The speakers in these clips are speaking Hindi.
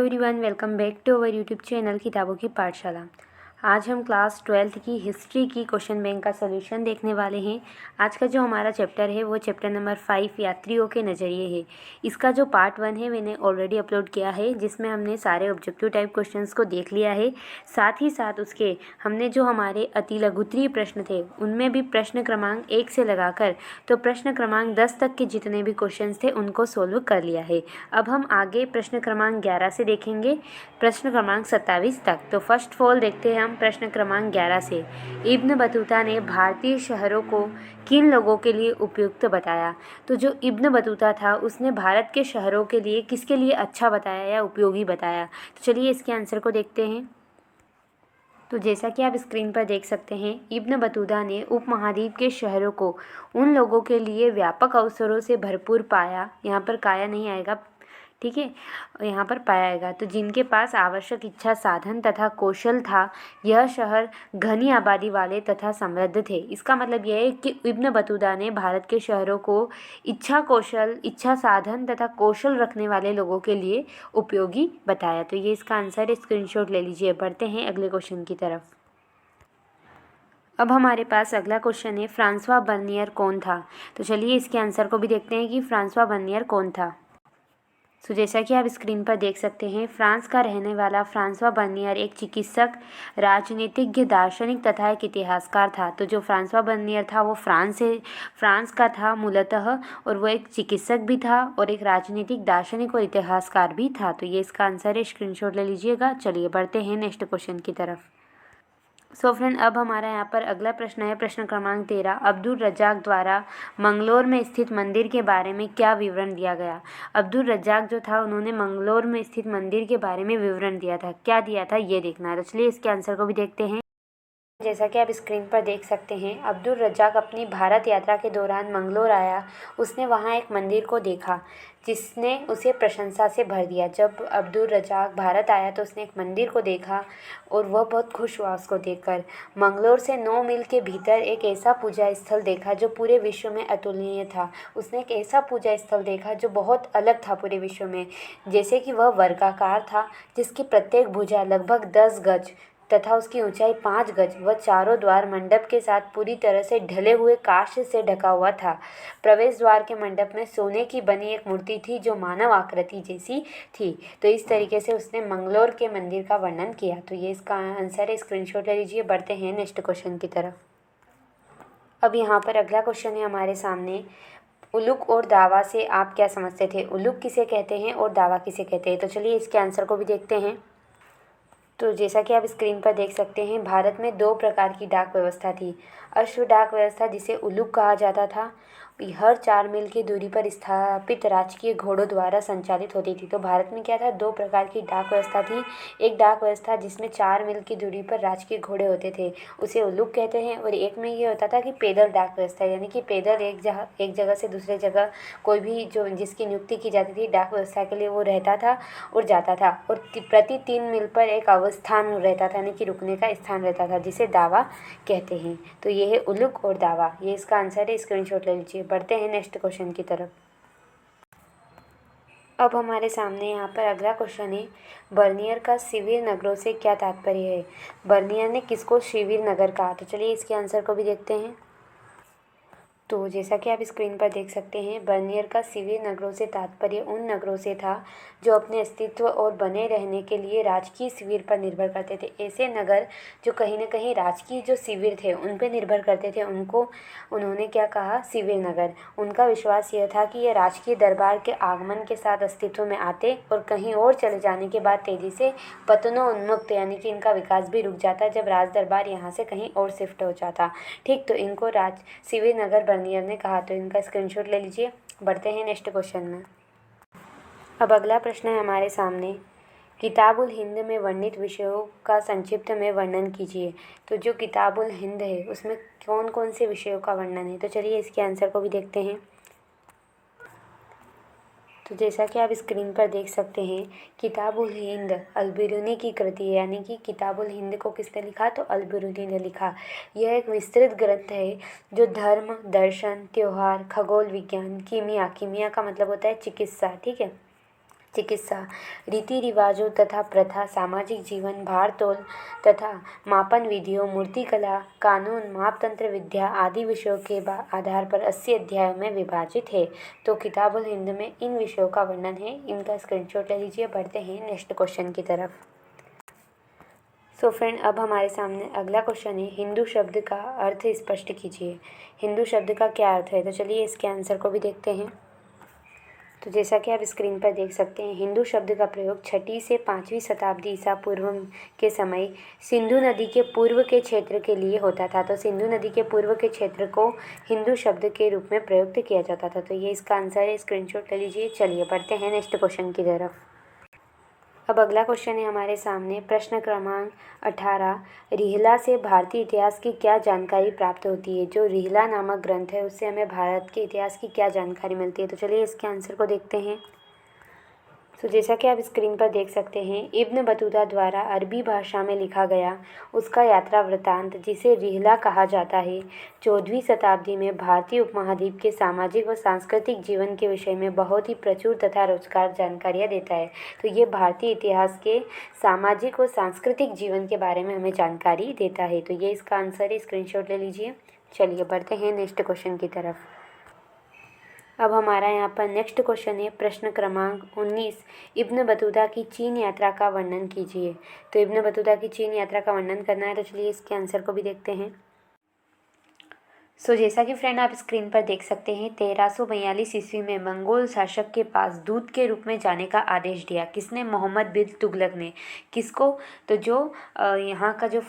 Everyone, welcome back to our YouTube channel किताबों की पाठशाला। आज हम क्लास 12th की हिस्ट्री की क्वेश्चन बैंक का सलूशन देखने वाले हैं। आज का जो हमारा चैप्टर है वो चैप्टर नंबर 5 यात्रियों के नज़रिए है। इसका जो पार्ट 1 है मैंने ऑलरेडी अपलोड किया है, जिसमें हमने सारे ऑब्जेक्टिव टाइप क्वेश्चंस को देख लिया है। साथ ही साथ उसके हमने जो हमारे अति लघुत्तरीय प्रश्न थे उनमें भी प्रश्न क्रमांक 1 से लगाकर तो प्रश्न क्रमांक 10 तक के जितने भी क्वेश्चंस थे उनको सोल्व कर लिया है। अब हम आगे प्रश्न क्रमांक 11 से देखेंगे प्रश्न क्रमांक 27 तक। तो फर्स्ट ऑफ ऑल देखते हैं हम प्रश्न क्रमांक 11 से। इब्न बतूता ने भारतीय शहरों को किन लोगों के लिए उपयुक्त बताया? तो जो इब्न बतूता था उसने भारत के शहरों के लिए किसके लिए अच्छा बताया या उपयोगी बताया? तो चलिए इसके आंसर को देखते हैं। तो जैसा कि आप स्क्रीन पर देख सकते हैं, इब्न बतूता ने उपमहाद्वीप के शहरों को उन लोगों के लिए व्यापक अवसरों से भरपूर पाया, यहाँ पर काया नहीं आएगा, ठीक है, यहाँ पर पाएगा, तो जिनके पास आवश्यक इच्छा, साधन तथा कौशल था। यह शहर घनी आबादी वाले तथा समृद्ध थे। इसका मतलब यह है कि इब्न बतूता ने भारत के शहरों को इच्छा साधन तथा कौशल रखने वाले लोगों के लिए उपयोगी बताया। तो ये इसका आंसर है, स्क्रीनशॉट ले लीजिए। बढ़ते हैं अगले क्वेश्चन की तरफ। अब हमारे पास अगला क्वेश्चन है, फ्रांसवा बर्नियर कौन था? तो चलिए इसके आंसर को भी देखते हैं कि फ्रांसवा बर्नियर कौन था। तो जैसा कि आप स्क्रीन पर देख सकते हैं, फ्रांस का रहने वाला फ्रांसवा बर्नियर एक चिकित्सक, राजनीतिज्ञ, दार्शनिक तथा एक इतिहासकार था। तो जो फ्रांसवा बर्नियर था वो फ्रांस का था मूलतः, और वो एक चिकित्सक भी था और एक राजनीतिक, दार्शनिक और इतिहासकार भी था। तो ये इसका आंसर है, स्क्रीनशॉट ले लीजिएगा। चलिए बढ़ते हैं नेक्स्ट क्वेश्चन की तरफ। सो फ्रेंड, अब हमारा यहाँ पर अगला प्रश्न है, प्रश्न क्रमांक 13। अब्दुल रज्जाक द्वारा मंगलोर में स्थित मंदिर के बारे में क्या विवरण दिया गया? अब्दुल रज्जाक जो था उन्होंने मंगलोर में स्थित मंदिर के बारे में विवरण दिया था। क्या दिया था ये देखना है। तो चलिए इसके आंसर को भी देखते हैं। जैसा कि आप स्क्रीन पर देख सकते हैं, अब्दुल रज्जाक अपनी भारत यात्रा के दौरान मंगलोर आया। उसने वहां एक मंदिर को देखा जिसने उसे प्रशंसा से भर दिया। जब अब्दुल रज्जाक भारत आया तो उसने एक मंदिर को देखा और वह बहुत खुश हुआ उसको देखकर। मंगलोर से 9 मील के भीतर एक ऐसा पूजा स्थल देखा जो पूरे विश्व में अतुलनीय था। उसने एक ऐसा पूजा स्थल देखा जो बहुत अलग था पूरे विश्व में, जैसे कि वह वर्गाकार था, जिसकी प्रत्येक भुजा लगभग 10 गज तथा उसकी ऊंचाई 5 गज व चारों द्वार मंडप के साथ पूरी तरह से ढले हुए कांच से ढका हुआ था। प्रवेश द्वार के मंडप में सोने की बनी एक मूर्ति थी जो मानव आकृति जैसी थी। तो इस तरीके से उसने मंगलोर के मंदिर का वर्णन किया। तो ये इसका आंसर है, स्क्रीनशॉट ले लीजिए। बढ़ते हैं नेक्स्ट क्वेश्चन की तरफ। अब यहाँ पर अगला क्वेश्चन है हमारे सामने, उलूक और दावा से आप क्या समझते थे? उलूक किसे कहते हैं और दावा किसे कहते हैं? तो चलिए इसके आंसर को भी देखते हैं। तो जैसा कि आप स्क्रीन पर देख सकते हैं, भारत में 2 प्रकार की डाक व्यवस्था थी। अश्व डाक व्यवस्था, जिसे उलूक कहा जाता था, हर 4 मील की दूरी पर स्थापित राजकीय घोड़ों द्वारा संचालित होती थी। तो भारत में क्या था, 2 प्रकार की डाक व्यवस्था थी। एक डाक व्यवस्था जिसमें 4 मील की दूरी पर राजकीय घोड़े होते थे, उसे उलूक कहते हैं। और एक में ये होता था कि पैदल डाक व्यवस्था, यानी कि पैदल एक जगह से दूसरे जगह कोई भी जो जिसकी नियुक्ति की जाती थी डाक व्यवस्था के लिए, वो रहता था और जाता था। और प्रति 3 मील पर एक अवस्थान रहता था, यानी कि रुकने का स्थान रहता था, जिसे दावा कहते हैं। तो ये है उलूक और दावा। ये इसका आंसर है, स्क्रीनशॉट ले लीजिए। बढ़ते हैं नेक्स्ट क्वेश्चन की तरफ। अब हमारे सामने यहाँ पर अगला क्वेश्चन है, बर्नियर का शिविर नगरों से क्या तात्पर्य है? बर्नियर ने किसको शिविर नगर कहा? तो चलिए इसके आंसर को भी देखते हैं। तो जैसा कि आप स्क्रीन पर देख सकते हैं, बर्नियर का शिविर नगरों से तात्पर्य उन नगरों से था जो अपने अस्तित्व और बने रहने के लिए राजकीय शिविर पर निर्भर करते थे। ऐसे नगर जो कहीं न कहीं राजकीय जो शिविर थे उन पर निर्भर करते थे, उनको उन्होंने क्या कहा, शिविर नगर। उनका विश्वास यह था कि ये राजकीय दरबार के आगमन के साथ अस्तित्व में आते और कहीं और चले जाने के बाद तेजी से पतनोन्मुक्त, यानी कि इनका विकास भी रुक जाता जब राज दरबार यहाँ से कहीं और शिफ्ट हो जाता। ठीक, तो इनको शिविर नगर बर्नियर ने कहा। तो इनका स्क्रीनशॉट ले लीजिए। बढ़ते हैं नेक्स्ट क्वेश्चन में। अब अगला प्रश्न है हमारे सामने, किताबुल हिंद में वर्णित विषयों का संक्षिप्त में वर्णन कीजिए। तो जो किताबुल हिंद है उसमें कौन कौन से विषयों का वर्णन है? तो चलिए इसके आंसर को भी देखते हैं। तो जैसा कि आप स्क्रीन पर देख सकते हैं, किताबुल हिंद अल-बिरूनी की कृति है, यानी कि किताबुल हिंद को किसने लिखा? तो अल-बिरूनी ने लिखा। यह एक विस्तृत ग्रंथ है जो धर्म, दर्शन, त्योहार, खगोल विज्ञान, कीमिया का मतलब होता है चिकित्सा, ठीक है, चिकित्सा, रीति रिवाजों तथा प्रथा, सामाजिक जीवन, भार तोल तथा मापन विधियों, मूर्तिकला, कानून, मापतंत्र विद्या आदि विषयों के आधार पर 80 अध्यायों में विभाजित है। तो किताबुल हिंद में इन विषयों का वर्णन है। इनका स्क्रीनशॉट ले लीजिए। बढ़ते हैं नेक्स्ट क्वेश्चन की तरफ। सो फ्रेंड, अब हमारे सामने अगला क्वेश्चन है, हिंदू शब्द का अर्थ स्पष्ट कीजिए। हिंदू शब्द का क्या अर्थ है? तो चलिए इसके आंसर को भी देखते हैं। तो जैसा कि आप स्क्रीन पर देख सकते हैं, हिंदू शब्द का प्रयोग 6वीं से 5वीं शताब्दी ईसा पूर्व के समय सिंधु नदी के पूर्व के क्षेत्र के लिए होता था। तो सिंधु नदी के पूर्व के क्षेत्र को हिंदू शब्द के रूप में प्रयुक्त किया जाता था। तो ये इसका आंसर है। स्क्रीनशॉट ले लीजिए। चलिए बढ़ते हैं नेक्स्ट क्वेश्चन की तरफ। अब अगला क्वेश्चन है हमारे सामने, प्रश्न क्रमांक 18, रिहला से भारतीय इतिहास की क्या जानकारी प्राप्त होती है? जो रिहला नामक ग्रंथ है उससे हमें भारत के इतिहास की क्या जानकारी मिलती है? तो चलिए इसके आंसर को देखते हैं। तो जैसा कि आप स्क्रीन पर देख सकते हैं, इब्न बतूता द्वारा अरबी भाषा में लिखा गया उसका यात्रा वृत्तांत, जिसे रिहला कहा जाता है, 14वीं शताब्दी में भारतीय उपमहाद्वीप के सामाजिक व सांस्कृतिक जीवन के विषय में बहुत ही प्रचुर तथा रोचक जानकारियाँ देता है। तो ये भारतीय इतिहास के सामाजिक व सांस्कृतिक जीवन के बारे में हमें जानकारी देता है। तो ये इसका आंसर है। स्क्रीनशॉट ले लीजिए। चलिए बढ़ते हैं नेक्स्ट क्वेश्चन की तरफ। अब हमारा यहाँ पर नेक्स्ट क्वेश्चन है, प्रश्न क्रमांक 19, इब्न बतूता की चीन यात्रा का वर्णन कीजिए। तो इब्न बतूता की चीन यात्रा का वर्णन करना है। तो चलिए इसके आंसर को भी देखते हैं। जैसा कि फ्रेंड आप स्क्रीन पर देख सकते हैं, 1342 ईस्वी में मंगोल शासक के पास दूत के रूप में जाने का आदेश दिया। किसने? मोहम्मद बिन तुगलक ने। किसको? तो जो यहाँ का जो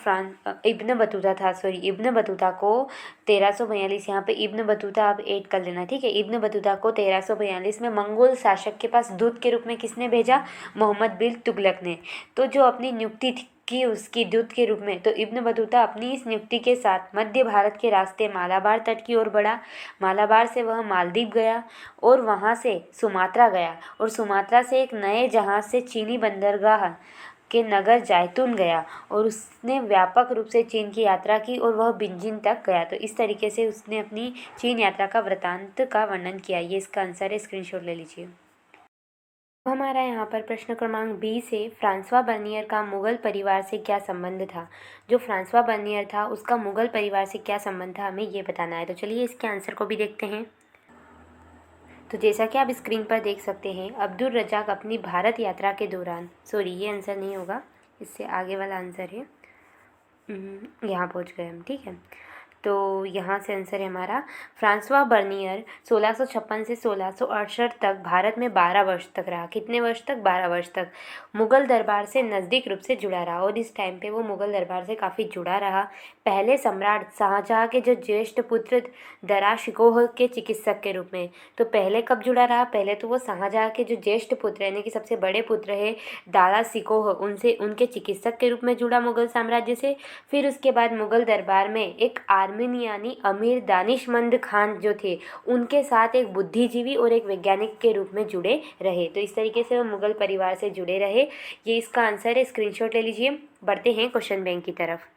इब्न बतूता था, इब्न बतूता को 1342, यहाँ पे इब्न बतूता आप ऐड कर लेना, ठीक है। इब्न बतूता को 1342 में मंगोल शासक के पास दूत के रूप में किसने भेजा? मोहम्मद बिन तुगलक ने। तो जो अपनी नियुक्ति की उसकी दूत के रूप में, तो इब्न बतूता अपनी इस नियुक्ति के साथ मध्य भारत के रास्ते मालाबार तट की ओर बढ़ा। मालाबार से वह मालदीव गया और वहां से सुमात्रा गया, और सुमात्रा से एक नए जहाज से चीनी बंदरगाह के नगर जैतून गया, और उसने व्यापक रूप से चीन की यात्रा की और वह बिजिंग तक गया। तो इस तरीके से उसने अपनी चीन यात्रा का वृत्तांत का वर्णन किया। ये इसका आंसर है। स्क्रीनशॉट ले लीजिए। हमारा यहाँ पर प्रश्न क्रमांक 20 है, फ्रांसवा बर्नियर का मुगल परिवार से क्या संबंध था? जो फ्रांसवा बर्नियर था उसका मुगल परिवार से क्या संबंध था, हमें ये बताना है। तो चलिए इसके आंसर को भी देखते हैं। तो जैसा कि आप स्क्रीन पर देख सकते हैं, अब्दुल रज़ाक अपनी भारत यात्रा के दौरान, ये आंसर नहीं होगा, इससे आगे वाला आंसर है। यहाँ पहुँच गए हम, ठीक है। तो यहाँ से आंसर है हमारा, फ्रांसवा बर्नियर 1656 से 1668 तक भारत में 12 वर्ष तक रहा। कितने वर्ष तक? 12 वर्ष तक मुग़ल दरबार से नज़दीक रूप से जुड़ा रहा, और इस टाइम पे वो मुग़ल दरबार से काफ़ी जुड़ा रहा। पहले सम्राट शाहजहाँ के जो ज्येष्ठ पुत्र दरा शिकोह के चिकित्सक के रूप में। तो पहले कब जुड़ा रहा? पहले तो वो शाहजहाँ के जो ज्येष्ठ पुत्र यानी कि सबसे बड़े पुत्र है दारा शिकोह, उनसे उनके चिकित्सक के रूप में जुड़ा मुग़ल साम्राज्य से। फिर उसके बाद मुग़ल दरबार में एक आर्मेनियानी अमीर दानिशमंद खान जो थे, उनके साथ एक बुद्धिजीवी और एक वैज्ञानिक के रूप में जुड़े रहे। तो इस तरीके से वो मुग़ल परिवार से जुड़े रहे। ये इसका आंसर है। स्क्रीनशॉट ले लीजिए। बढ़ते हैं क्वेश्चन बैंक की तरफ।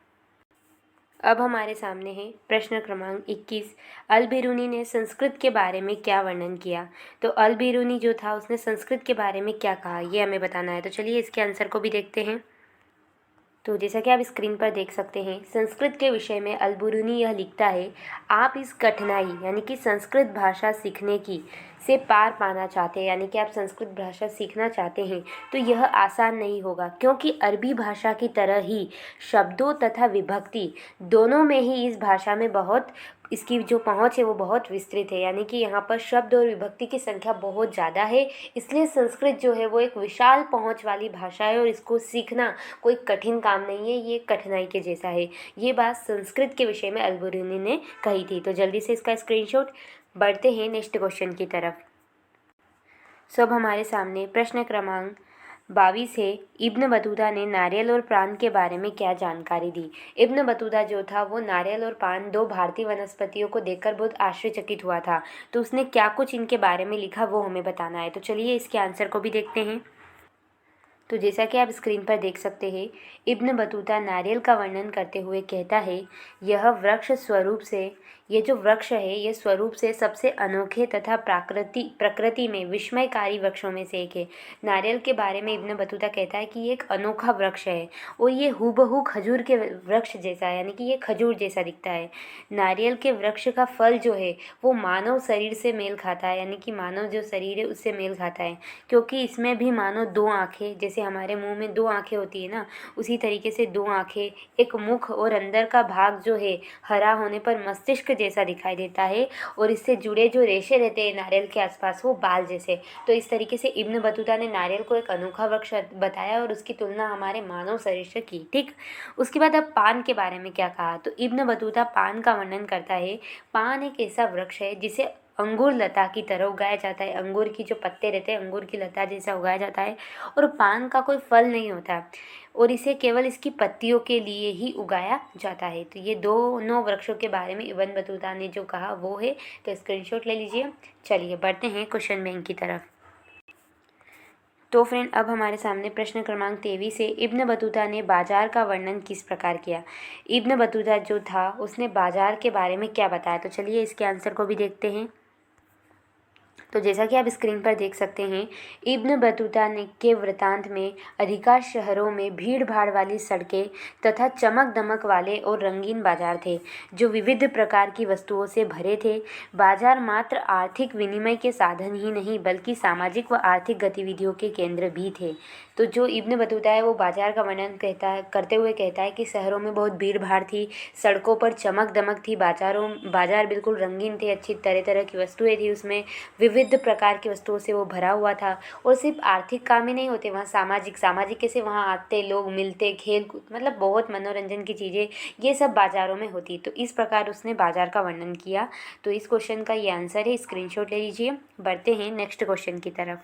अब हमारे सामने है प्रश्न क्रमांक 21, अल बिरूनी ने संस्कृत के बारे में क्या वर्णन किया? तो अल बिरूनी जो था उसने संस्कृत के बारे में क्या कहा, ये हमें बताना है। तो चलिए इसके आंसर को भी देखते हैं। तो जैसा कि आप स्क्रीन पर देख सकते हैं, संस्कृत के विषय में अल बिरूनी यह लिखता है, आप इस कठिनाई यानी कि संस्कृत भाषा सीखने की से पार पाना चाहते हैं, यानी कि आप संस्कृत भाषा सीखना चाहते हैं तो यह आसान नहीं होगा, क्योंकि अरबी भाषा की तरह ही शब्दों तथा विभक्ति दोनों में ही इस भाषा में बहुत इसकी जो पहुँच है वो बहुत विस्तृत है, यानी कि यहाँ पर शब्द और विभक्ति की संख्या बहुत ज़्यादा है। इसलिए संस्कृत जो है वो एक विशाल पहुँच वाली भाषा है और इसको सीखना कोई कठिन काम नहीं है, ये कठिनाई के जैसा है। ये बात संस्कृत के विषय में अल बिरूनी ने कही थी। तो जल्दी से इसका स्क्रीनशॉट। बढ़ते हैं नेक्स्ट क्वेश्चन की तरफ। सब हमारे सामने प्रश्न क्रमांक 22 है, इब्न बतूता ने नारियल और पान के बारे में क्या जानकारी दी? इब्न बतूता जो था वो नारियल और पान दो भारतीय वनस्पतियों को देखकर बहुत आश्चर्यचकित हुआ था। तो उसने क्या कुछ इनके बारे में लिखा वो हमें बताना है। तो चलिए इसके आंसर को भी देखते हैं। तो जैसा कि आप स्क्रीन पर देख सकते हैं, इब्न बतूता नारियल का वर्णन करते हुए कहता है, यह वृक्ष स्वरूप से ये जो वृक्ष है ये स्वरूप से सबसे अनोखे तथा प्रकृति में विस्मयकारी वृक्षों में से एक है। नारियल के बारे में इब्न बतूता कहता है कि ये एक अनोखा वृक्ष है और ये हूबहू खजूर के वृक्ष जैसा है, यानी कि ये खजूर जैसा दिखता है। नारियल के वृक्ष का फल जो है वो मानव शरीर से मेल खाता है, यानी कि मानव जो शरीर है उससे मेल खाता है, क्योंकि इसमें भी मानो दो आँखें, जैसे हमारे मुंह में दो आँखें होती है ना, उसी तरीके से दो आँखें, एक मुख और अंदर का भाग जो है हरा होने पर मस्तिष्क जैसा दिखाई देता है और इससे जुड़े जो रेशे रहते हैं नारियल के आसपास वो बाल जैसे। तो इस तरीके से इब्न बतूता ने नारियल को एक अनोखा वृक्ष बताया और उसकी तुलना हमारे मानव शरीर से की। ठीक, उसके बाद अब पान के बारे में क्या कहा, तो इब्न बतूता पान का वर्णन करता है। पान एक ऐसा वृक्ष है जिसे अंगूर लता की तरह उगाया जाता है। अंगूर की जो पत्ते रहते हैं अंगूर की लता जैसा उगाया जाता है और पान का कोई फल नहीं होता और इसे केवल इसकी पत्तियों के लिए ही उगाया जाता है। तो ये दोनों वृक्षों के बारे में इब्न बतूता ने जो कहा वो है, तो स्क्रीनशॉट ले लीजिए। चलिए बढ़ते हैं क्वेश्चन बैंक की तरफ। तो फ्रेंड अब हमारे सामने प्रश्न क्रमांक 23 है। इब्न बतूता ने बाजार का वर्णन किस प्रकार किया। इब्न बतूता जो था उसने बाजार के बारे में क्या बताया, तो चलिए इसके आंसर को भी देखते हैं। तो जैसा कि आप स्क्रीन पर देख सकते हैं, इब्न बतूता ने के वृतांत में अधिकांश शहरों में भीड़ भाड़ वाली सड़कें तथा चमक दमक वाले और रंगीन बाजार थे जो विविध प्रकार की वस्तुओं से भरे थे। बाजार मात्र आर्थिक विनिमय के साधन ही नहीं बल्कि सामाजिक व आर्थिक गतिविधियों के केंद्र भी थे। तो जो इब्न बतूता है वो बाजार का वर्णन करते हुए कहता है कि शहरों में बहुत भीड़ भाड़ थी, सड़कों पर चमक दमक थी, बाजार बिल्कुल रंगीन थे, अच्छी तरह तरह की वस्तुएं थी, उसमें विविध प्रकार की वस्तुओं से वो भरा हुआ था। और सिर्फ आर्थिक काम ही नहीं होते वहाँ, सामाजिक कैसे वहाँ आते लोग, मिलते, खेल कूद, मतलब बहुत मनोरंजन की चीज़ें ये सब बाज़ारों में होती। तो इस प्रकार उसने बाज़ार का वर्णन किया। तो इस क्वेश्चन का ये आंसर है, स्क्रीनशॉट ले लीजिए। बढ़ते हैं नेक्स्ट क्वेश्चन की तरफ।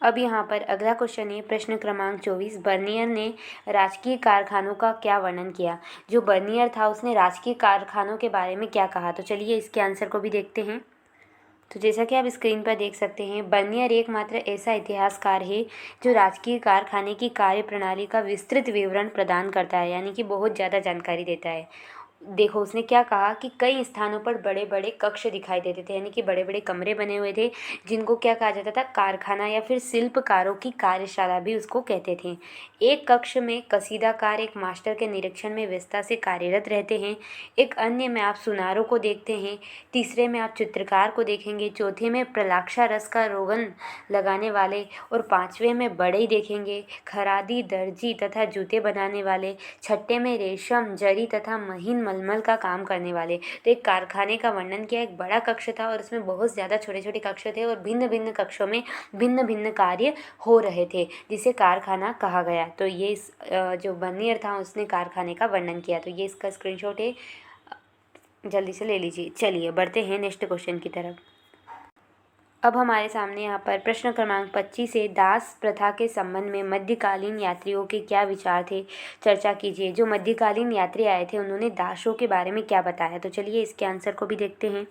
अब यहाँ पर अगला क्वेश्चन है प्रश्न क्रमांक 24। बर्नियर ने राजकीय कारखानों का क्या वर्णन किया। जो बर्नियर था उसने राजकीय कारखानों के बारे में क्या कहा, तो चलिए इसके आंसर को भी देखते हैं। तो जैसा कि आप स्क्रीन पर देख सकते हैं, बर्नियर एकमात्र ऐसा इतिहासकार है जो राजकीय कारखाने की कार्यप्रणाली का विस्तृत विवरण प्रदान करता है, यानी कि बहुत ज़्यादा जानकारी देता है। देखो उसने क्या कहा कि कई स्थानों पर बड़े बड़े कक्ष दिखाई देते थे, यानी कि बड़े बड़े कमरे बने हुए थे जिनको क्या कहा जाता था, कारखाना या फिर शिल्पकारों की कार्यशाला भी उसको कहते थे। एक कक्ष में कसीदाकार एक मास्टर के निरीक्षण में व्यस्तता से कार्यरत रहते हैं, एक अन्य में आप सुनारों को देखते हैं, तीसरे में आप चित्रकार को देखेंगे, चौथे में प्रलाक्षा रस का रोगन लगाने वाले और पाँचवें में बढ़ई देखेंगे, खरादी, दर्जी तथा जूते बनाने वाले, छठे में रेशम, जरी तथा महीन मलमल का काम करने वाले। तो एक कारखाने का वर्णन किया। एक बड़ा कक्ष था और इसमें बहुत ज़्यादा छोटे छोटे कक्ष थे और भिन्न भिन्न कक्षों में भिन्न भिन्न कार्य हो रहे थे जिसे कारखाना कहा गया। तो ये जो बर्नियर था उसने कारखाने का वर्णन किया। तो ये इसका स्क्रीनशॉट है, जल्दी से ले लीजिए। चलिए बढ़ते हैं नेक्स्ट क्वेश्चन की तरफ। अब हमारे सामने यहाँ पर प्रश्न क्रमांक 25 से दास प्रथा के संबंध में मध्यकालीन यात्रियों के क्या विचार थे, चर्चा कीजिए। जो मध्यकालीन यात्री आए थे उन्होंने दासों के बारे में क्या बताया, तो चलिए इसके आंसर को भी देखते हैं।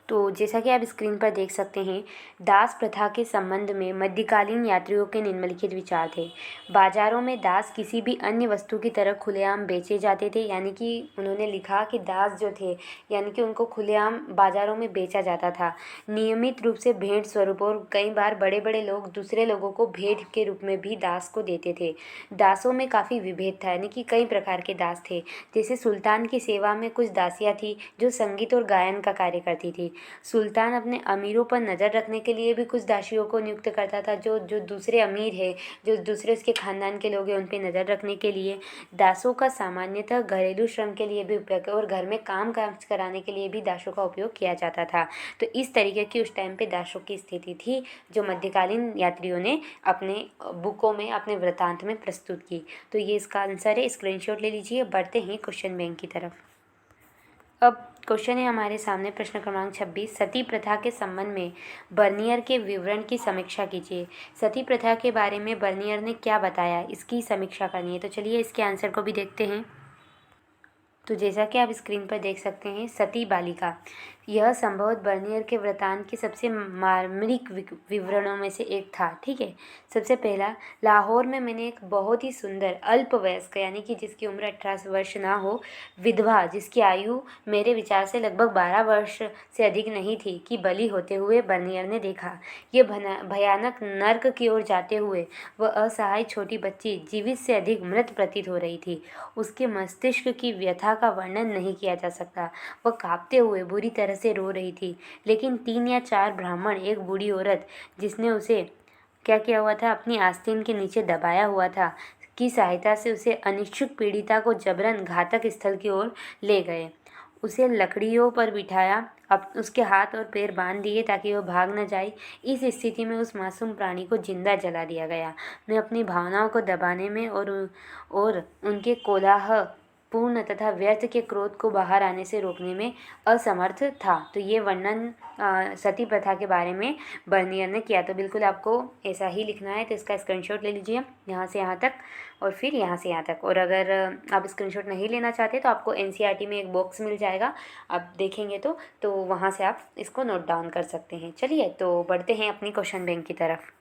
तो जैसा कि आप स्क्रीन पर देख सकते हैं, दास प्रथा के संबंध में मध्यकालीन यात्रियों के निम्नलिखित विचार थे। बाजारों में दास किसी भी अन्य वस्तु की तरह खुलेआम बेचे जाते थे, यानी कि उन्होंने लिखा कि दास जो थे यानी कि उनको खुलेआम बाजारों में बेचा जाता था। नियमित रूप से भेंट स्वरूप, और कई बार बड़े बड़े लोग दूसरे लोगों को भेंट के रूप में भी दास को देते थे। दासों में काफ़ी विभेद था, यानी कि कई प्रकार के दास थे। जैसे सुल्तान की सेवा में कुछ दासियाँ थी जो संगीत और गायन का कार्य करती थी। सुल्तान अपने अमीरों पर नज़र रखने के लिए भी कुछ दासियों को नियुक्त करता था, जो दूसरे अमीर है, जो दूसरे उसके खानदान के लोग हैं उन पर नज़र रखने के लिए। दासों का सामान्यतः घरेलू श्रम के लिए भी उपयोग और घर में काम काज कराने के लिए भी दासों का उपयोग किया जाता था। तो इस तरीके की उस टाइम पे दासों की स्थिति थी जो मध्यकालीन यात्रियों ने अपने बुकों में, अपने वृत्तांत में प्रस्तुत की। तो ये इसका आंसर है, स्क्रीनशॉट ले लीजिए। बढ़ते हैं क्वेश्चन बैंक की तरफ। अब क्वेश्चन है हमारे सामने प्रश्न क्रमांक 26। सती प्रथा के संबंध में बर्नियर के विवरण की समीक्षा कीजिए। सती प्रथा के बारे में बर्नियर ने क्या बताया, इसकी समीक्षा करनी है। तो चलिए इसके आंसर को भी देखते हैं। तो जैसा कि आप स्क्रीन पर देख सकते हैं, सती बालिका यह संभवतः बर्नियर के वृत्तांत के सबसे मार्मिक विवरणों में से एक था। ठीक है, सबसे पहला, लाहौर में मैंने एक बहुत ही सुंदर अल्पवयस्क यानी कि जिसकी उम्र 18 वर्ष ना हो, विधवा जिसकी आयु मेरे विचार से लगभग 12 वर्ष से अधिक नहीं थी कि बलि होते हुए बर्नियर ने देखा। ये भयानक नर्क की ओर जाते हुए वह असहाय छोटी बच्ची जीवित से अधिक मृत प्रतीत हो रही थी। उसके मस्तिष्क की व्यथा का वर्णन नहीं किया जा सकता। वह कांपते हुए बुरी तरह से रो रही थी, लेकिन 3 या 4 ब्राह्मण, एक बूढ़ी औरत जिसने उसे क्या किया हुआ था, अपनी आस्तीन के नीचे दबाया हुआ था, की सहायता से उसे अनिच्छुक पीड़िता को जबरन घातक स्थल की ओर ले गए। उसे लकड़ियों पर बिठाया, अब उसके हाथ और पैर बांध दिए ताकि वह भाग न जाए। इस स्थिति में उस मासूम प्राणी को जिंदा जला दिया गया। मैं अपनी भावनाओं को दबाने में और उनके कोलाहल पूर्ण तथा व्यर्थ के क्रोध को बाहर आने से रोकने में असमर्थ था। तो ये वर्णन सती प्रथा के बारे में बर्नियर ने किया। तो बिल्कुल आपको ऐसा ही लिखना है। तो इसका स्क्रीनशॉट ले लीजिए यहाँ से यहाँ तक और फिर यहाँ से यहाँ तक। और अगर आप स्क्रीनशॉट नहीं लेना चाहते तो आपको एनसीईआरटी में एक बॉक्स मिल जाएगा, आप देखेंगे तो वहाँ से आप इसको नोट डाउन कर सकते हैं। चलिए तो बढ़ते हैं अपनी क्वेश्चन बैंक की तरफ।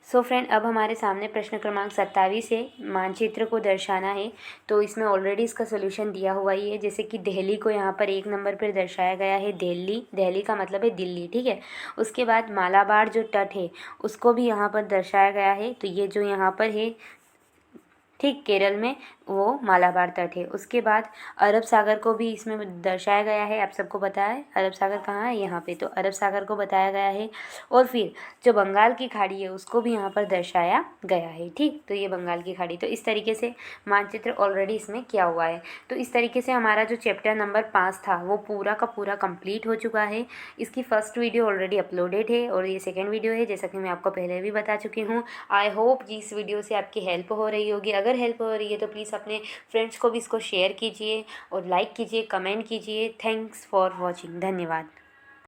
सो फ्रेंड, अब हमारे सामने प्रश्न क्रमांक 27 है, मानचित्र को दर्शाना है। तो इसमें ऑलरेडी इसका सोल्यूशन दिया हुआ ही है। जैसे कि दिल्ली को यहाँ पर 1 नंबर पर दर्शाया गया है, दिल्ली का मतलब है दिल्ली। ठीक है, उसके बाद मालाबार जो तट है उसको भी यहाँ पर दर्शाया गया है। तो ये जो यहाँ पर है, ठीक केरल में, वो मालाबार तट है। उसके बाद अरब सागर को भी इसमें दर्शाया गया है। आप सबको पता है अरब सागर कहाँ है, यहाँ पे। तो अरब सागर को बताया गया है। और फिर जो बंगाल की खाड़ी है उसको भी यहाँ पर दर्शाया गया है। ठीक, तो ये बंगाल की खाड़ी। तो इस तरीके से मानचित्र ऑलरेडी इसमें किया हुआ है। तो इस तरीके से हमारा जो चैप्टर नंबर 5 था वो पूरा का पूरा कंप्लीट हो चुका है। इसकी फर्स्ट वीडियो ऑलरेडी अपलोडेड है और ये सेकेंड वीडियो है, जैसा कि मैं आपको पहले भी बता चुकी हूँ। आई होप कि इस वीडियो से आपकी हेल्प हो रही होगी। अगर हेल्प हो रही है तो प्लीज़ अपने फ्रेंड्स को भी इसको शेयर कीजिए और लाइक कीजिए, कमेंट कीजिए। Thanks for watching. धन्यवाद।